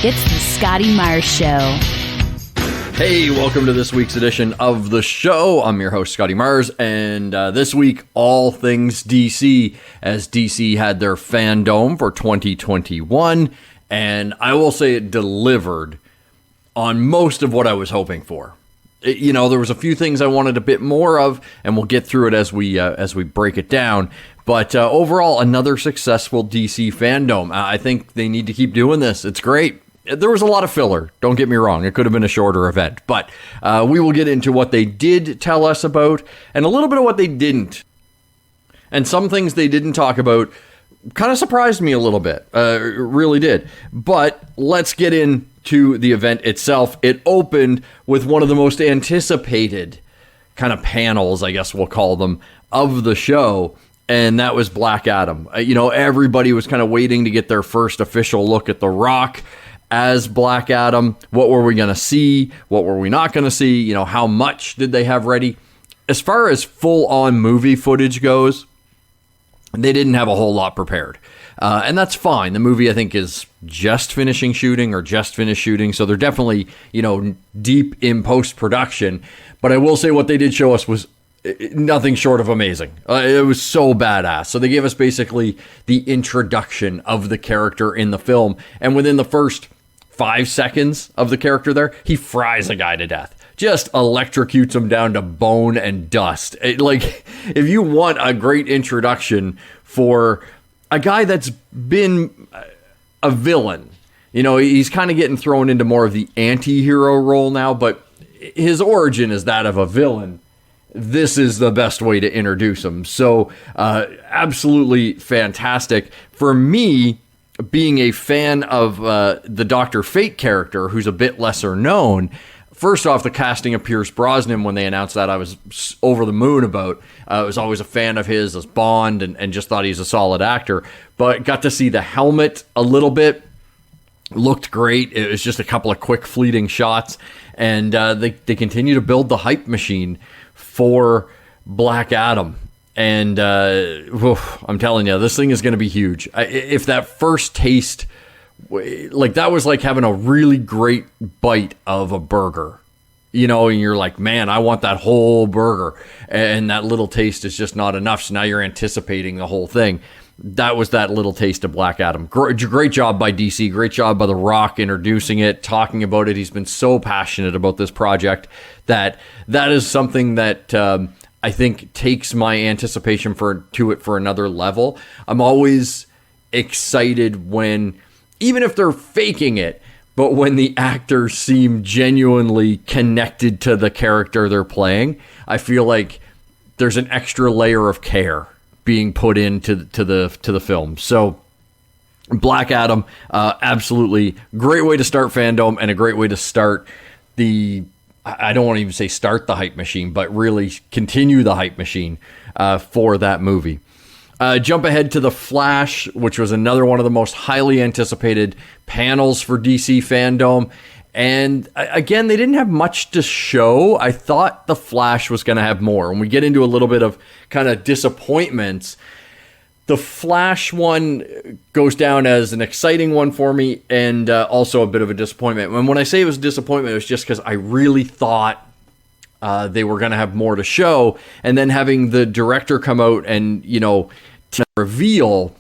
It's the Scotty Myers Show. Hey, welcome to this week's edition of the show. I'm your host, Scotty Myers, and this week, all things DC, as DC had their Fandome for 2021, and I will say it delivered on most of what I was hoping for. There was a few things I wanted a bit more of, and we'll get through it as we break it down. But overall, another successful DC Fandome. I think they need to keep doing this. It's great. There was a lot of filler, don't get me wrong. It could have been a shorter event, but we will get into what they did tell us about and a little bit of what they didn't. And some things they didn't talk about kind of surprised me a little bit. It really did. But let's get into the event itself. It opened with one of the most anticipated kind of panels, I guess we'll call them, of the show. And that was Black Adam. Everybody was kind of waiting to get their first official look at The Rock as Black Adam. What were we going to see? What were we not going to see? How much did they have ready? As far as full-on movie footage goes, they didn't have a whole lot prepared. And that's fine. The movie, I think, is just finishing shooting or just finished shooting. So they're definitely, deep in post-production. But I will say what they did show us was nothing short of amazing. It was so badass. So they gave us basically the introduction of the character in the film. And within the first 5 seconds of the character there, he fries a guy to death. Just electrocutes him down to bone and dust. If you want a great introduction for a guy that's been a villain, he's kind of getting thrown into more of the anti-hero role now, but his origin is that of a villain. This is the best way to introduce him. So, absolutely fantastic. For me, being a fan of the Dr. Fate character, who's a bit lesser known, first off, the casting of Pierce Brosnan, when they announced that, I was over the moon about. I was always a fan of his as Bond and just thought he's a solid actor. But got to see the helmet a little bit. Looked great. It was just a couple of quick fleeting shots. And they continue to build the hype machine for Black Adam. And I'm telling you, this thing is going to be huge. If that first taste, that was like having a really great bite of a burger, and you're like, man, I want that whole burger. And that little taste is just not enough. So now you're anticipating the whole thing. That was that little taste of Black Adam. Great job by DC. Great job by The Rock introducing it, talking about it. He's been so passionate about this project that is something that I think takes my anticipation to it for another level. I'm always excited when, even if they're faking it, but when the actors seem genuinely connected to the character they're playing, I feel like there's an extra layer of care being put into the film. So Black Adam, absolutely great way to start Fandome and a great way to start I don't want to even say start the hype machine, but really continue the hype machine for that movie. Jump ahead to The Flash, which was another one of the most highly anticipated panels for DC Fandome. And again, they didn't have much to show. I thought The Flash was going to have more. When we get into a little bit of kind of disappointments, The Flash one goes down as an exciting one for me and also a bit of a disappointment. And when I say it was a disappointment, it was just because I really thought they were going to have more to show. And then having the director come out and, to reveal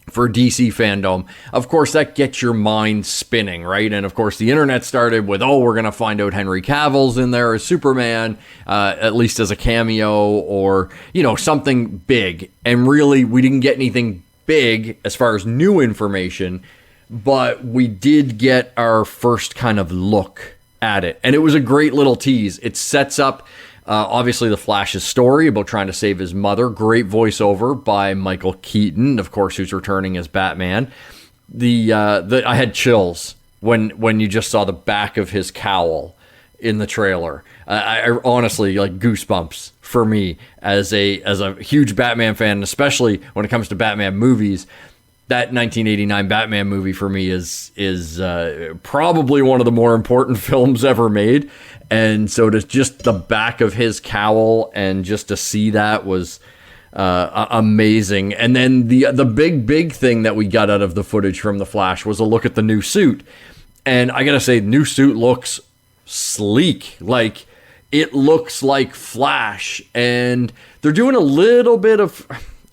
for DC Fandome, of course, that gets your mind spinning, right? And of course, the internet started with, we're going to find out Henry Cavill's in there as Superman, at least as a cameo or, something big. And really, we didn't get anything big as far as new information, but we did get our first kind of look at it. And it was a great little tease. It sets up obviously the Flash's story about trying to save his mother. Great voiceover by Michael Keaton, of course, who's returning as Batman. I had chills when you just saw the back of his cowl in the trailer. I honestly, like, goosebumps for me as a huge Batman fan, especially when it comes to Batman movies. That 1989 Batman movie for me is probably one of the more important films ever made. And so to just the back of his cowl and just to see that was amazing. And then the big thing that we got out of the footage from The Flash was a look at the new suit. And I gotta say, new suit looks sleek. Like, it looks like Flash. And they're doing a little bit of...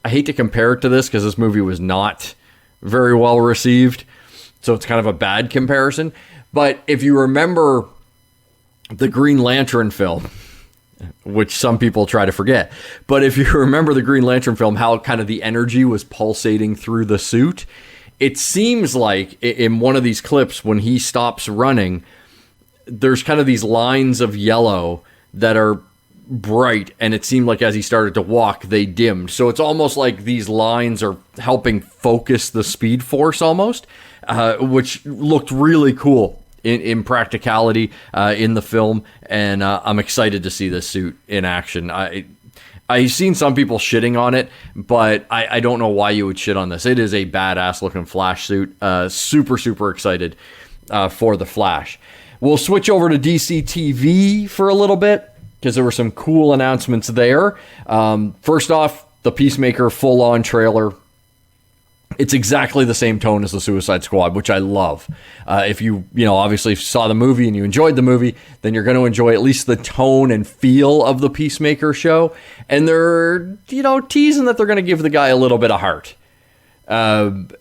I hate to compare it to this because this movie was not very well received. So it's kind of a bad comparison. But if you remember the Green Lantern film, which some people try to forget, but if you remember the Green Lantern film, how kind of the energy was pulsating through the suit, it seems like in one of these clips when he stops running, there's kind of these lines of yellow that are bright, and it seemed like as he started to walk, they dimmed. So it's almost like these lines are helping focus the Speed Force almost, which looked really cool in practicality in the film, and I'm excited to see this suit in action. I've seen some people shitting on it, but I don't know why you would shit on this. It is a badass looking Flash suit. Super excited for the Flash. We'll switch over to DC TV for a little bit, because there were some cool announcements there. First off, the Peacemaker full-on trailer. It's exactly the same tone as the Suicide Squad, which I love. If you obviously saw the movie and you enjoyed the movie, then you're going to enjoy at least the tone and feel of the Peacemaker show. And they're, teasing that they're going to give the guy a little bit of heart. And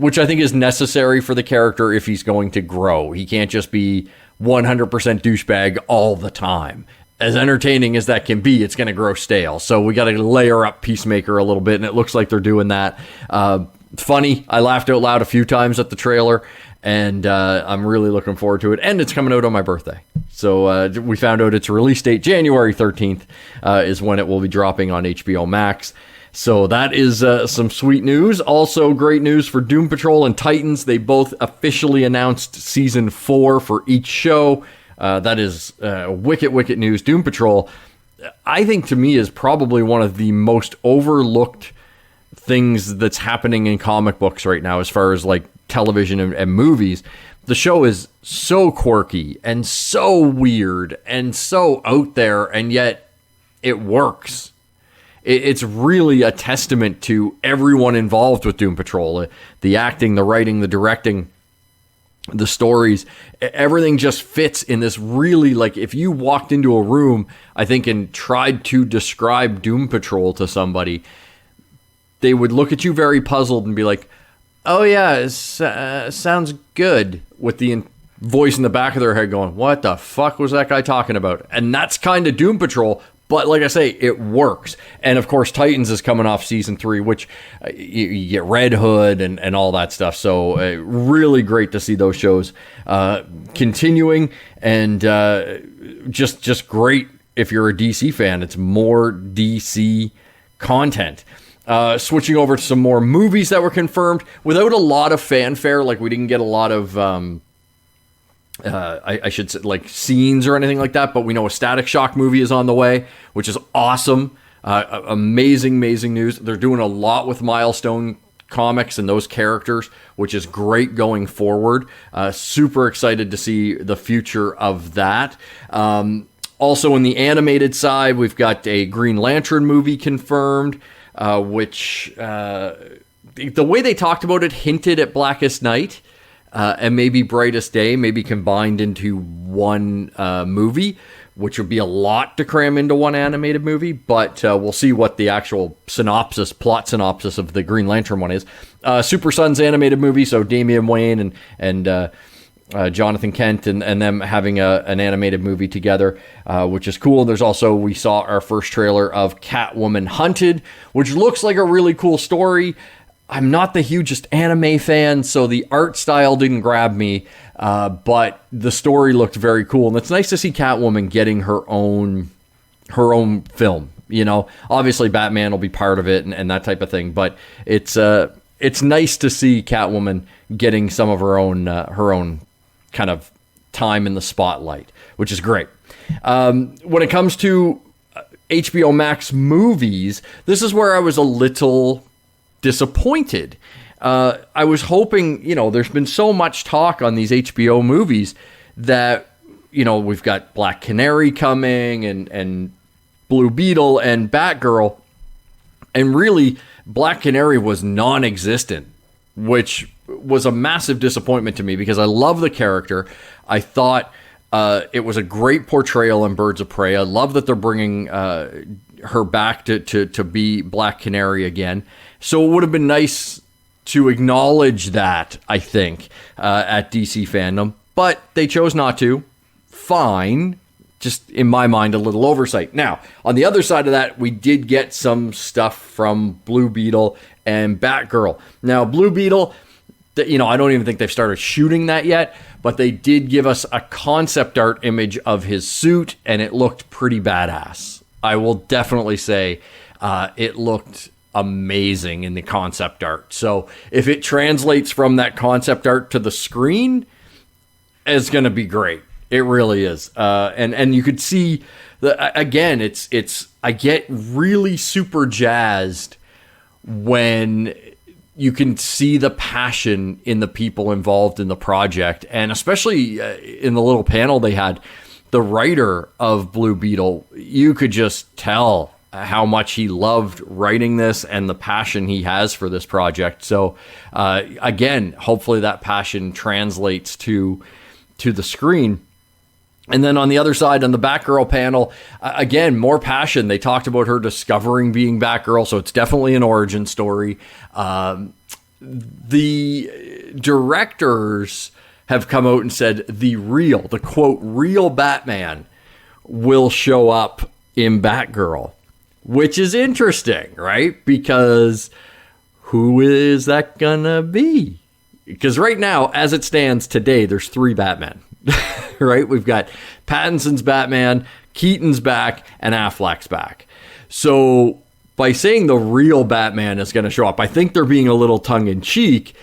which I think is necessary for the character if he's going to grow. He can't just be 100% douchebag all the time. As entertaining as that can be, it's going to grow stale. So we got to layer up Peacemaker a little bit, and it looks like they're doing that. Funny, I laughed out loud a few times at the trailer, and I'm really looking forward to it. And it's coming out on my birthday. So we found out its release date, January 13th, is when it will be dropping on HBO Max. So that is some sweet news. Also, great news for Doom Patrol and Titans. They both officially announced season 4 for each show. That is wicked news. Doom Patrol, I think to me, is probably one of the most overlooked things that's happening in comic books right now as far as like television and movies. The show is so quirky and so weird and so out there, and yet it works. It's really a testament to everyone involved with Doom Patrol. The acting, the writing, the directing, the stories, everything just fits in this really, like, if you walked into a room, I think, and tried to describe Doom Patrol to somebody, they would look at you very puzzled and be like, oh yeah, it sounds good, with the voice in the back of their head going, what the fuck was that guy talking about? And that's kind of Doom Patrol. But like I say, it works. And of course, Titans is coming off season 3, which you get Red Hood and all that stuff. So really great to see those shows continuing, and just great if you're a DC fan. It's more DC content. Switching over to some more movies that were confirmed without a lot of fanfare. Like, we didn't get a lot of... I should say, like, scenes or anything like that, but we know a Static Shock movie is on the way, which is awesome. Amazing news. They're doing a lot with Milestone Comics and those characters, which is great going forward. Super excited to see the future of that. Also, in the animated side, we've got a Green Lantern movie confirmed, which the way they talked about it hinted at Blackest Night. And maybe Brightest Day, maybe combined into one movie, which would be a lot to cram into one animated movie. But we'll see what the actual plot synopsis of the Green Lantern one is. Super Sons animated movie, so Damian Wayne and Jonathan Kent and them having an animated movie together, which is cool. There's also, we saw our first trailer of Catwoman Hunted, which looks like a really cool story. I'm not the hugest anime fan, so the art style didn't grab me, but the story looked very cool. And it's nice to see Catwoman getting her own film. Obviously Batman will be part of it and that type of thing, but it's nice to see Catwoman getting some of her own kind of time in the spotlight, which is great. When it comes to HBO Max movies, this is where I was a little disappointed. I was hoping, there's been so much talk on these HBO movies that, we've got Black Canary coming and Blue Beetle and Batgirl. And really, Black Canary was non-existent, which was a massive disappointment to me because I love the character. I thought it was a great portrayal in Birds of Prey. I love that they're bringing her back to be Black Canary again. So it would have been nice to acknowledge that, I think, at DC Fandome. But they chose not to. Fine. Just, in my mind, a little oversight. Now, on the other side of that, we did get some stuff from Blue Beetle and Batgirl. Now, Blue Beetle, I don't even think they've started shooting that yet, but they did give us a concept art image of his suit, and it looked pretty badass. I will definitely say it looked amazing in the concept art. So if it translates from that concept art to the screen, it's going to be great. It really is. And you could see, again, it's I get really super jazzed when you can see the passion in the people involved in the project. And especially in the little panel they had, the writer of Blue Beetle, you could just tell how much he loved writing this and the passion he has for this project. So again, hopefully that passion translates to the screen. And then on the other side, on the Batgirl panel, again, more passion. They talked about her discovering being Batgirl, so it's definitely an origin story. The directors have come out and said the quote, real Batman will show up in Batgirl, which is interesting, right? Because who is that gonna be? Because right now, as it stands today, there's 3 Batmen. Right? We've got Pattinson's Batman, Keaton's back, and Affleck's back. So by saying the real Batman is going to show up, I think they're being a little tongue-in-cheek,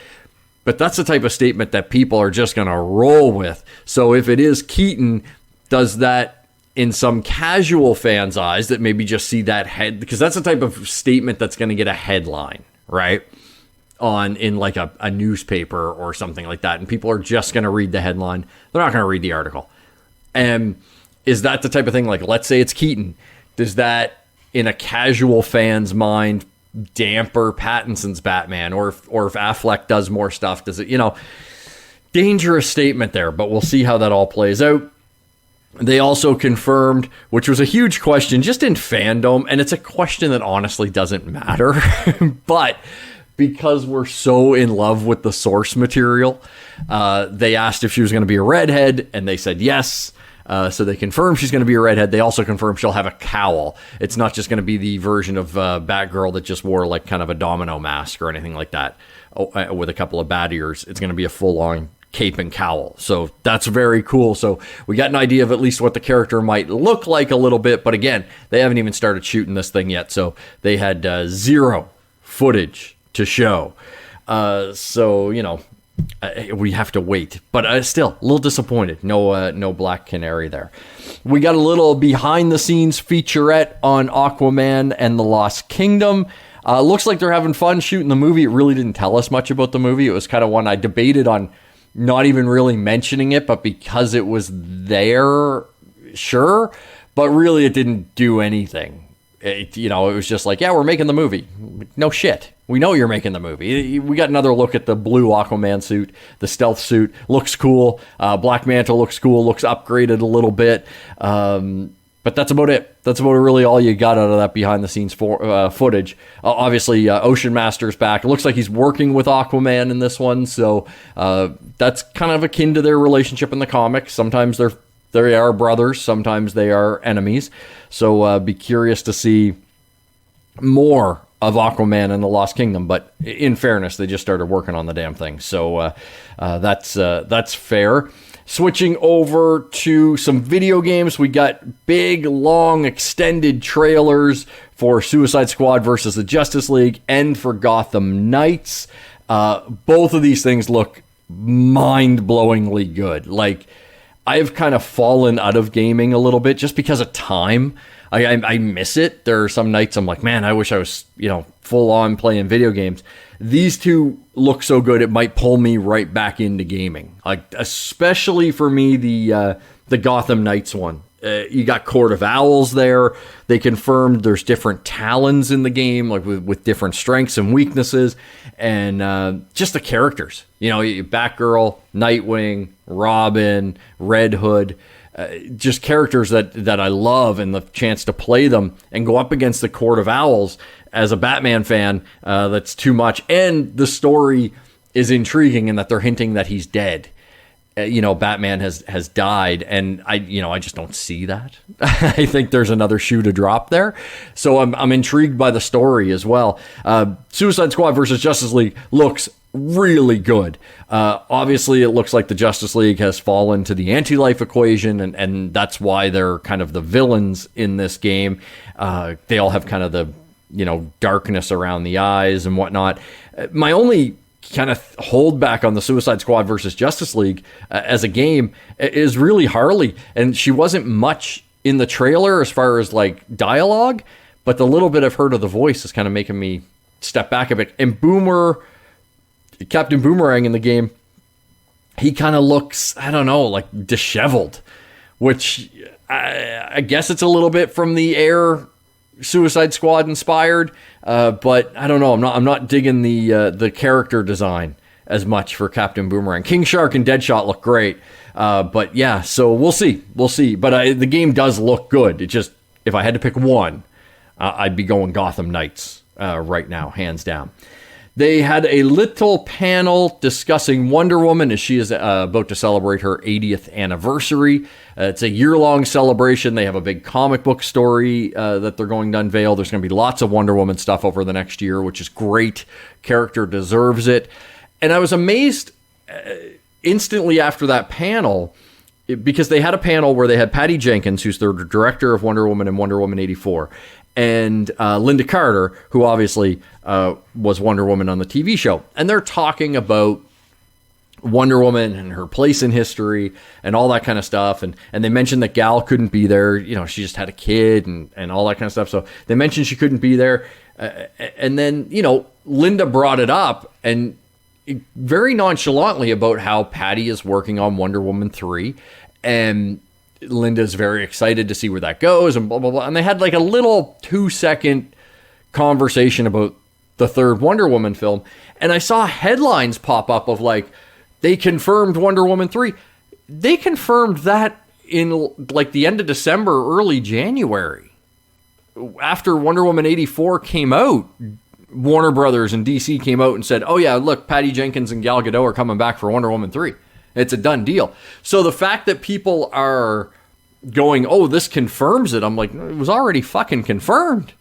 but that's the type of statement that people are just going to roll with. So if it is Keaton, does that, in some casual fans' eyes that maybe just see that head, because that's the type of statement that's going to get a headline, right? In like a newspaper or something like that, and people are just going to read the headline. They're not going to read the article. And is that the type of thing, like, let's say it's Keaton, does that, in a casual fan's mind, damper Pattinson's Batman? Or if Affleck does more stuff, does it, dangerous statement there, but we'll see how that all plays out. They also confirmed, which was a huge question just in fandom, and it's a question that honestly doesn't matter, but because we're so in love with the source material, they asked if she was going to be a redhead, and they said yes. So they confirmed she's going to be a redhead. They also confirmed she'll have a cowl. It's not just going to be the version of Batgirl that just wore like kind of a domino mask or anything like that with a couple of bat ears. It's going to be a full-on cape and cowl. So that's very cool. So we got an idea of at least what the character might look like a little bit. But again, they haven't even started shooting this thing yet. So they had 0 footage to show. We have to wait. But still, a little disappointed. No Black Canary there. We got a little behind-the-scenes featurette on Aquaman and the Lost Kingdom. Looks like they're having fun shooting the movie. It really didn't tell us much about the movie. It was kind of one I debated on not even really mentioning it, but because it was there, sure. But really, it didn't do anything. It was just like, yeah, we're making the movie. No shit. We know you're making the movie. We got another look at the blue Aquaman suit. The stealth suit looks cool. Black Manta looks cool. Looks upgraded a little bit. But that's about it. That's about really all you got out of that behind-the-scenes footage. Obviously, Ocean Master's back. It looks like he's working with Aquaman in this one. So that's kind of akin to their relationship in the comics. Sometimes they are brothers. Sometimes they are enemies. So be curious to see more of Aquaman and the Lost Kingdom. But in fairness, they just started working on the damn thing. So that's fair. Switching over to some video games, we got big, long, extended trailers for Suicide Squad versus the Justice League and for Gotham Knights. Both of these things look mind-blowingly good. Like, I've kind of fallen out of gaming a little bit just because of time. I miss it. There are some nights I'm like, man, I wish I was, full on playing video games. These two look so good, it might pull me right back into gaming. Like, especially for me, the Gotham Knights one. You got Court of Owls there. They confirmed there's different talons in the game, like with different strengths and weaknesses, and just the characters. You know, Batgirl, Nightwing, Robin, Red Hood, just characters that I love, and the chance to play them and go up against the Court of Owls as a Batman fan, that's too much. And the story is intriguing in that they're hinting that he's dead. You know, Batman has died, and I just don't see that. I think there's another shoe to drop there. So I'm intrigued by the story as well. Suicide Squad versus Justice League looks really good. Obviously, it looks like the Justice League has fallen to the anti-life equation, and that's why they're kind of the villains in this game. They all have kind of the, darkness around the eyes and whatnot. My only kind of hold back on the Suicide Squad versus Justice League as a game is really Harley, and she wasn't much in the trailer as far as like dialogue, but the little bit I've heard of the voice is kind of making me step back a bit. And Captain Boomerang in the game, he kind of looks, I don't know, like disheveled, which I guess it's a little bit from the Air Suicide Squad inspired, but I don't know. I'm not digging the character design as much for Captain Boomerang. King Shark and Deadshot look great, but yeah. So we'll see. But the game does look good. It just, if I had to pick one, I'd be going Gotham Knights right now, hands down. They had a little panel discussing Wonder Woman as she is about to celebrate her 80th anniversary. It's a year-long celebration. They have a big comic book story that they're going to unveil. There's going to be lots of Wonder Woman stuff over the next year, which is great. Character deserves it. And I was amazed instantly after that panel, because they had a panel where they had Patty Jenkins, who's the director of Wonder Woman and Wonder Woman 84, and Linda Carter, who obviously was Wonder Woman on the TV show. And they're talking about Wonder Woman and her place in history and all that kind of stuff. And they mentioned that Gal couldn't be there. She just had a kid and all that kind of stuff. So they mentioned she couldn't be there. And then, Linda brought it up and very nonchalantly about how Patty is working on Wonder Woman 3. And Linda's very excited to see where that goes and blah, blah, blah. And they had like a little 2-second conversation about the third Wonder Woman film. And I saw headlines pop up of like, they confirmed Wonder Woman 3. They confirmed that in like the end of December, early January. After Wonder Woman 84 came out, Warner Brothers and DC came out and said, oh yeah, look, Patty Jenkins and Gal Gadot are coming back for Wonder Woman 3. It's a done deal. So the fact that people are going, oh, this confirms it, I'm like, it was already fucking confirmed.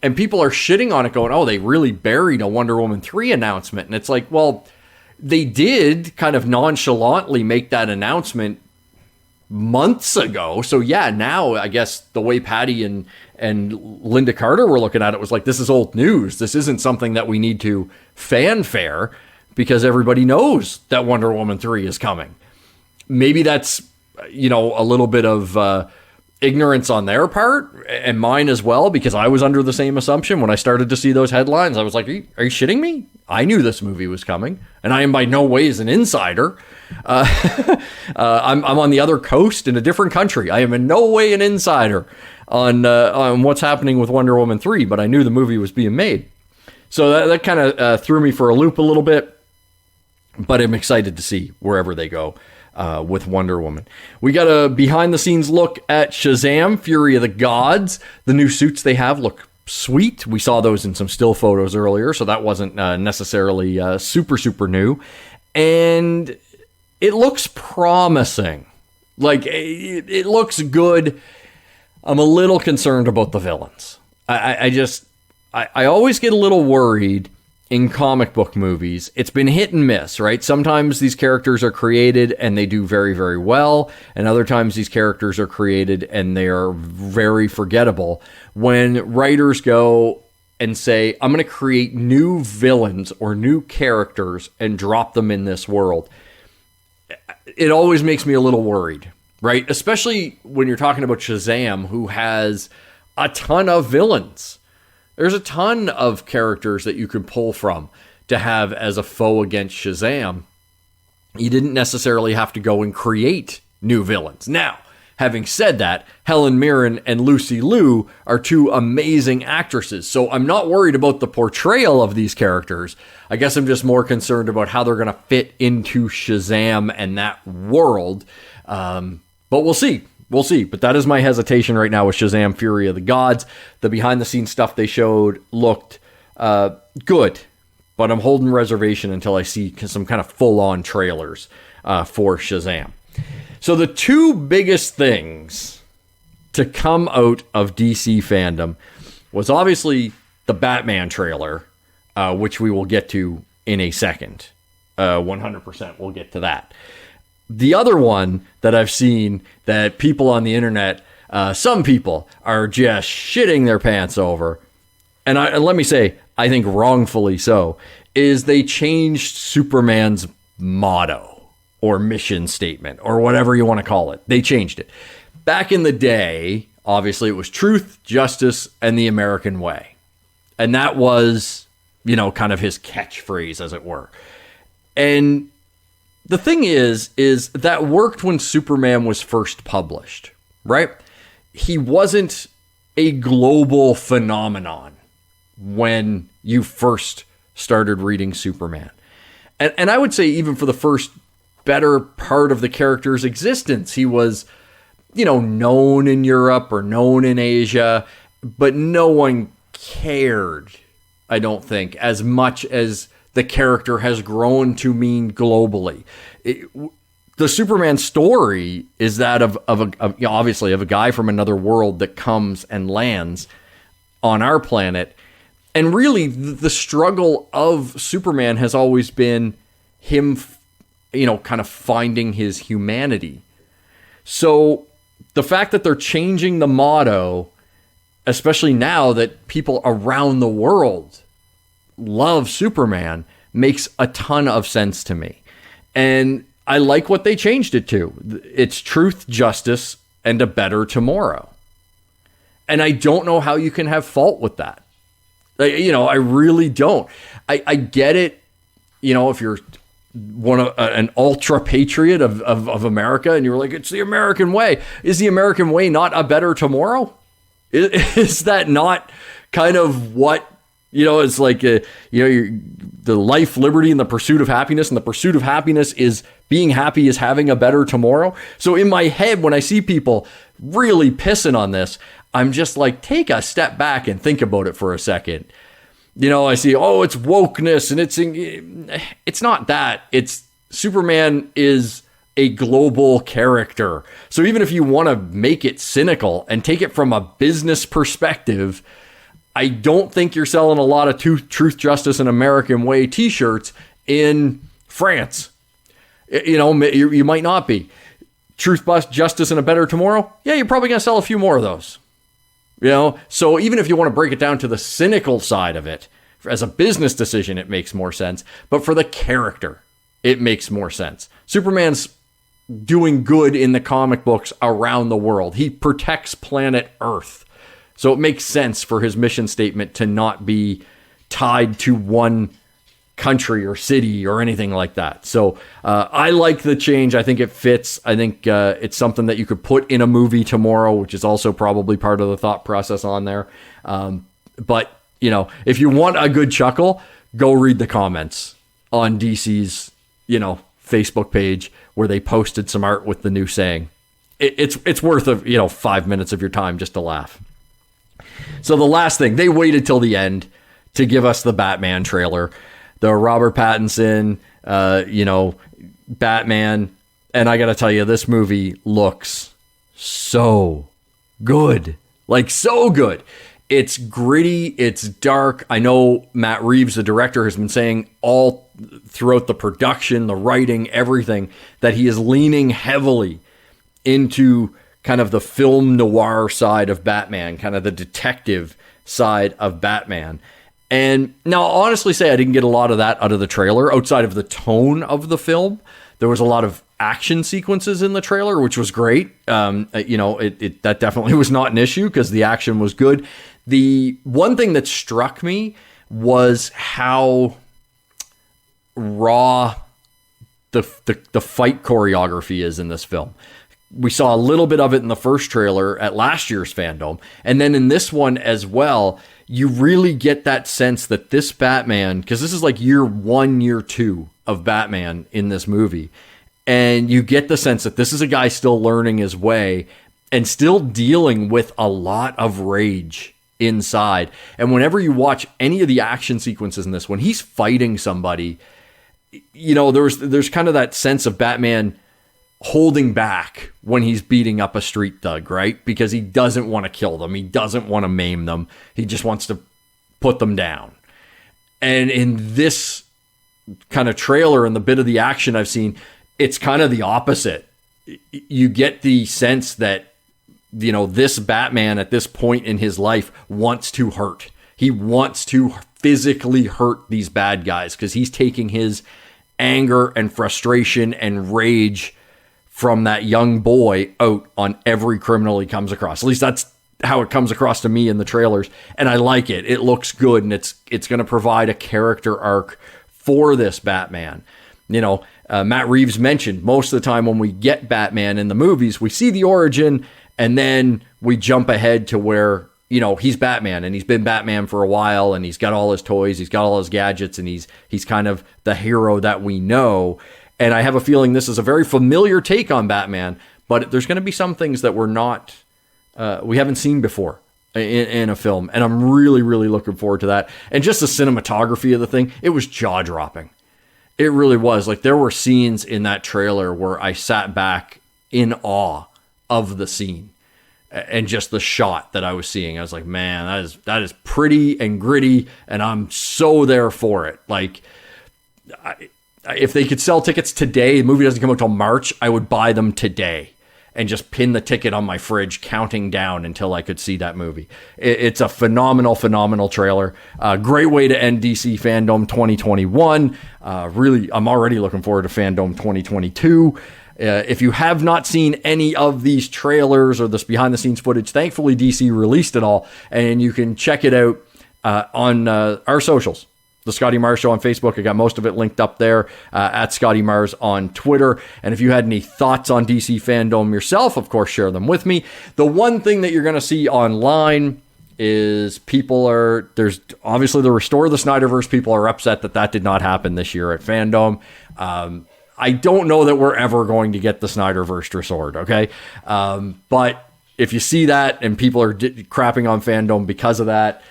And people are shitting on it going, oh, they really buried a Wonder Woman 3 announcement. And it's like, well, they did kind of nonchalantly make that announcement months ago. So yeah, now I guess the way Patty and Linda Carter were looking at it was like, this is old news. This isn't something that we need to fanfare, because everybody knows that Wonder Woman 3 is coming. Maybe that's, a little bit of ignorance on their part and mine as well, because I was under the same assumption when I started to see those headlines. I was like, are you shitting me? I knew this movie was coming, and I am by no ways an insider. I'm on the other coast in a different country. I am in no way an insider on what's happening with Wonder Woman 3, but I knew the movie was being made. So that kind of threw me for a loop a little bit. But I'm excited to see wherever they go with Wonder Woman. We got a behind-the-scenes look at Shazam, Fury of the Gods. The new suits they have look sweet. We saw those in some still photos earlier, so that wasn't necessarily super new. And it looks promising. Like, it looks good. I'm a little concerned about the villains. I always get a little worried in comic book movies. It's been hit and miss, right? Sometimes these characters are created and they do very, very well. And other times these characters are created and they are very forgettable. When writers go and say, I'm going to create new villains or new characters and drop them in this world, it always makes me a little worried, right? Especially when you're talking about Shazam, who has a ton of villains. There's a ton of characters that you can pull from to have as a foe against Shazam. You didn't necessarily have to go and create new villains. Now, Having said that, Helen Mirren and Lucy Liu are two amazing actresses. So I'm not worried about the portrayal of these characters. I guess I'm just more concerned about how they're going to fit into Shazam and that world. But we'll see. We'll see. But that is my hesitation right now with Shazam Fury of the Gods. The behind-the-scenes stuff they showed looked good. But I'm holding reservation until I see some kind of full-on trailers for Shazam. So the two biggest things to come out of DC fandom was obviously the Batman trailer, which we will get to in a second. 100% we'll get to that. The other one that I've seen that people on the internet, some people are just shitting their pants over, and let me say, I think wrongfully so, is they changed Superman's motto or mission statement or whatever you want to call it. They changed it. Back in the day, obviously it was truth, justice, and the American way. And that was, kind of his catchphrase, as it were. And the thing is that worked when Superman was first published, right? He wasn't a global phenomenon when you first started reading Superman. And I would say even for the first better part of the character's existence, he was, known in Europe or known in Asia, but no one cared, I don't think, as much as the character has grown to mean globally. The Superman story is that of obviously of a guy from another world that comes and lands on our planet. And really, the struggle of Superman has always been him, kind of finding his humanity. So the fact that they're changing the motto, especially now that people around the world love Superman, makes a ton of sense to me. And I like what they changed it to. It's truth, justice, and a better tomorrow. And I don't know how you can have fault with that. I really don't. I get it, if you're an ultra patriot of America and you're like, it's the American way. Is the American way not a better tomorrow? Is that not kind of what, it's like, the life, liberty, and the pursuit of happiness. And the pursuit of happiness is being happy is having a better tomorrow. So in my head, when I see people really pissing on this, I'm just like, take a step back and think about it for a second. I see, it's wokeness, and it's not that. It's Superman is a global character. So even if you want to make it cynical and take it from a business perspective, I don't think you're selling a lot of Truth, Justice, and American Way t-shirts in France. You might not be. Truth, Justice, and a Better Tomorrow? Yeah, you're probably going to sell a few more of those. So even if you want to break it down to the cynical side of it, as a business decision, it makes more sense. But for the character, it makes more sense. Superman's doing good in the comic books around the world. He protects planet Earth. So it makes sense for his mission statement to not be tied to one country or city or anything like that. So I like the change. I think it fits. I think it's something that you could put in a movie tomorrow, which is also probably part of the thought process on there. But, if you want a good chuckle, go read the comments on DC's, Facebook page where they posted some art with the new saying. It's worth 5 minutes of your time just to laugh. So the last thing, they waited till the end to give us the Batman trailer. The Robert Pattinson, Batman. And I got to tell you, this movie looks so good. Like, so good. It's gritty. It's dark. I know Matt Reeves, the director, has been saying all throughout the production, the writing, everything, that he is leaning heavily into kind of the film noir side of Batman, kind of the detective side of Batman. And now, I'll honestly say I didn't get a lot of that out of the trailer, outside of the tone of the film. There was a lot of action sequences in the trailer, which was great. That definitely was not an issue because the action was good. The one thing that struck me was how raw the fight choreography is in this film. we saw a little bit of it in the first trailer at last year's Fandome. And then in this one as well, you really get that sense that this Batman, because this is like year 1, year 2 of Batman in this movie. And you get the sense that this is a guy still learning his way and still dealing with a lot of rage inside. And whenever you watch any of the action sequences in this, when he's fighting somebody, you know, there's kind of that sense of Batman holding back when he's beating up a street thug, right? Because he doesn't want to kill them. He doesn't want to maim them. He just wants to put them down. And in this kind of trailer and the bit of the action I've seen, it's kind of the opposite. You get the sense that, you know, this Batman at this point in his life wants to hurt. He wants to physically hurt these bad guys because he's taking his anger and frustration and rage from that young boy out on every criminal he comes across. At least that's how it comes across to me in the trailers. And I like it. It looks good, and it's going to provide a character arc for this Batman. You know, Matt Reeves mentioned most of the time when we get Batman in the movies, we see the origin and then we jump ahead to where, you know, he's Batman and he's been Batman for a while and he's got all his toys, he's got all his gadgets, and he's kind of the hero that we know. And I have a feeling this is a very familiar take on Batman, but there's going to be some things that we haven't seen before in a film. And I'm really, really looking forward to that. And just the cinematography of the thing, it was jaw-dropping. It really was. Like, there were scenes in that trailer where I sat back in awe of the scene and just the shot that I was seeing. I was like, man, that is pretty and gritty, and I'm so there for it. Like, if they could sell tickets today, the movie doesn't come out until March, I would buy them today and just pin the ticket on my fridge, counting down until I could see that movie. It's a phenomenal, phenomenal trailer. Great way to end DC Fandome 2021. Really, I'm already looking forward to Fandome 2022. If you have not seen any of these trailers or this behind-the-scenes footage, thankfully DC released it all, and you can check it out on our socials. The Scotty Mars Show on Facebook. I got most of it linked up there, at Scotty Mars on Twitter. And if you had any thoughts on DC Fandome yourself, of course, share them with me. The one thing that you're going to see online is there's obviously the Restore the Snyderverse. People are upset that did not happen this year at Fandome. I don't know that we're ever going to get the Snyderverse restored, okay? But if you see that and people are crapping on Fandome because of that,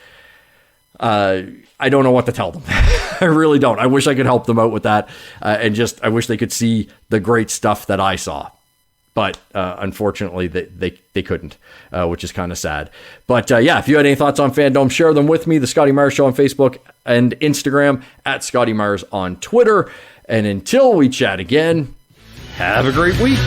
I don't know what to tell them. I really don't. I wish I could help them out with that. I wish they could see the great stuff that I saw. But unfortunately, they couldn't, which is kind of sad. But yeah, if you had any thoughts on Fandome, share them with me. The Scotty Mars Show on Facebook and Instagram, at Scotty Mars on Twitter. And until we chat again, have a great week.